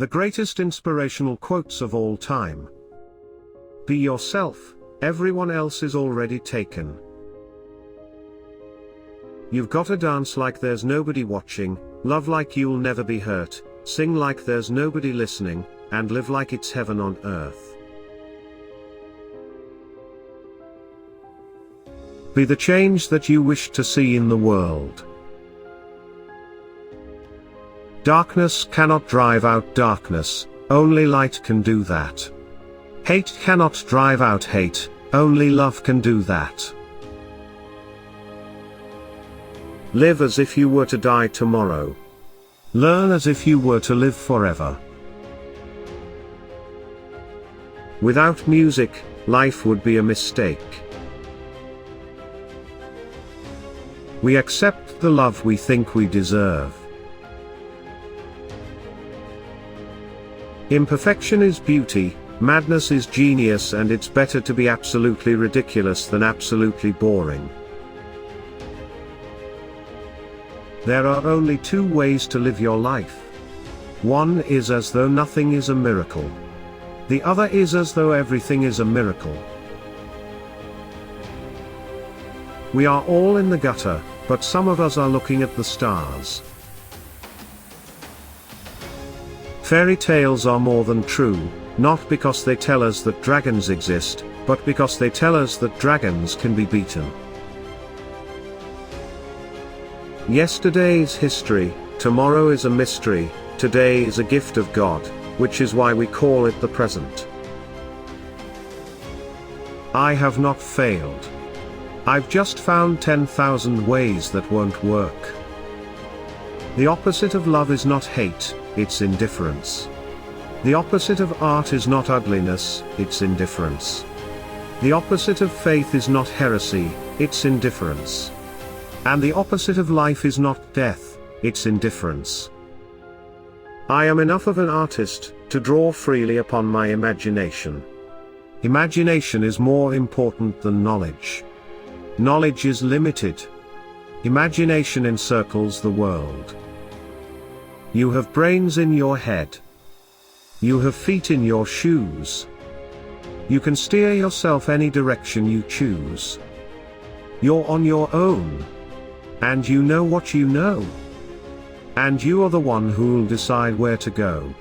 The greatest inspirational quotes of all time. Be yourself, everyone else is already taken. You've gotta dance like there's nobody watching, love like you'll never be hurt, sing like there's nobody listening, and live like it's heaven on earth. Be the change that you wish to see in the world. Darkness cannot drive out darkness, only light can do that. Hate cannot drive out hate, only love can do that. Live as if you were to die tomorrow. Learn as if you were to live forever. Without music, life would be a mistake. We accept the love we think we deserve. Imperfection is beauty, madness is genius, and it's better to be absolutely ridiculous than absolutely boring. There are only two ways to live your life. One is as though nothing is a miracle. The other is as though everything is a miracle. We are all in the gutter, but some of us are looking at the stars. Fairy tales are more than true, not because they tell us that dragons exist, but because they tell us that dragons can be beaten. Yesterday's history, tomorrow is a mystery, today is a gift of God, which is why we call it the present. I have not failed. I've just found 10,000 ways that won't work. The opposite of love is not hate, it's indifference. The opposite of art is not ugliness, it's indifference. The opposite of faith is not heresy, it's indifference. And the opposite of life is not death, it's indifference. I am enough of an artist to draw freely upon my imagination. Imagination is more important than knowledge. Knowledge is limited. Imagination encircles the world. You have brains in your head. You have feet in your shoes. You can steer yourself any direction you choose. You're on your own. And you know what you know. And you are the one who'll decide where to go.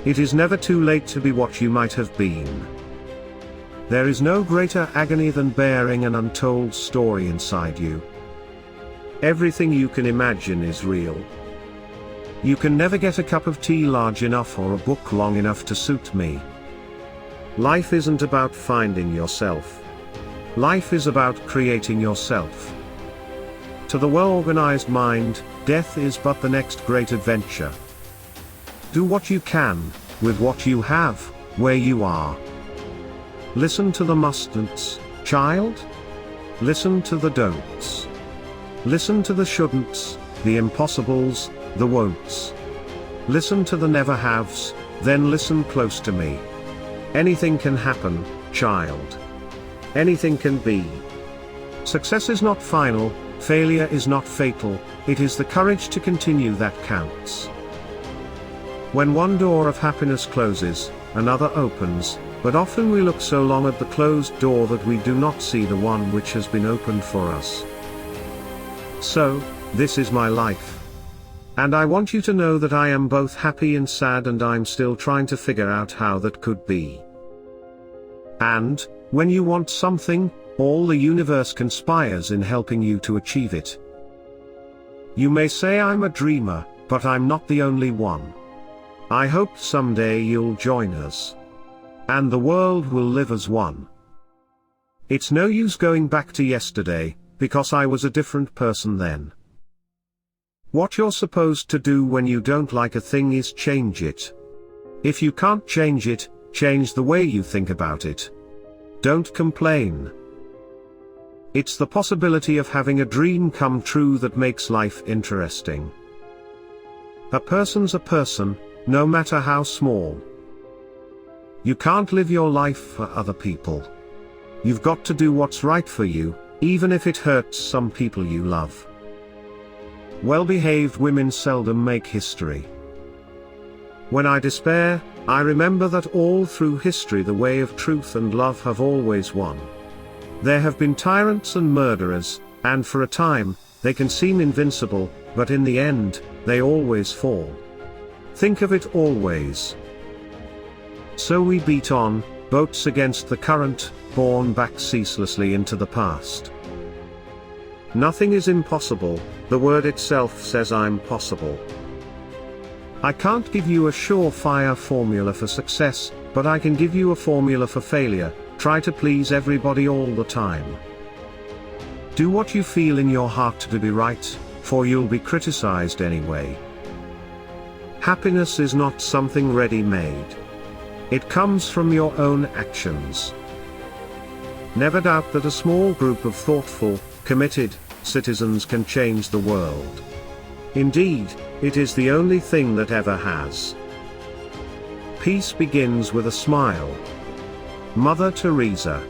It is never too late to be what you might have been. There is no greater agony than bearing an untold story inside you. Everything you can imagine is real. You can never get a cup of tea large enough or a book long enough to suit me. Life isn't about finding yourself. Life is about creating yourself. To the well-organized mind, death is but the next great adventure. Do what you can, with what you have, where you are. Listen to the mustn'ts, child. Listen to the don'ts. Listen to the shouldn'ts, the impossibles, the won'ts. Listen to the never haves, then listen close to me. Anything can happen, child. Anything can be. Success is not final, failure is not fatal, it is the courage to continue that counts. When one door of happiness closes, another opens, but often we look so long at the closed door that we do not see the one which has been opened for us. So, this is my life. And I want you to know that I am both happy and sad, and I'm still trying to figure out how that could be. And, when you want something, all the universe conspires in helping you to achieve it. You may say I'm a dreamer, but I'm not the only one. I hope someday you'll join us. And the world will live as one. It's no use going back to yesterday, because I was a different person then. What you're supposed to do when you don't like a thing is change it. If you can't change it, change the way you think about it. Don't complain. It's the possibility of having a dream come true that makes life interesting. A person's a person, no matter how small. You can't live your life for other people. You've got to do what's right for you, even if it hurts some people you love. Well-behaved women seldom make history. When I despair, I remember that all through history the way of truth and love have always won. There have been tyrants and murderers, and for a time, they can seem invincible, but in the end, they always fall. Think of it always. So we beat on, boats against the current, borne back ceaselessly into the past. Nothing is impossible, the word itself says I'm possible. I can't give you a surefire formula for success, but I can give you a formula for failure: try to please everybody all the time. Do what you feel in your heart to be right, for you'll be criticized anyway. Happiness is not something ready-made. It comes from your own actions. Never doubt that a small group of thoughtful, committed citizens can change the world. Indeed, it is the only thing that ever has. Peace begins with a smile. Mother Teresa.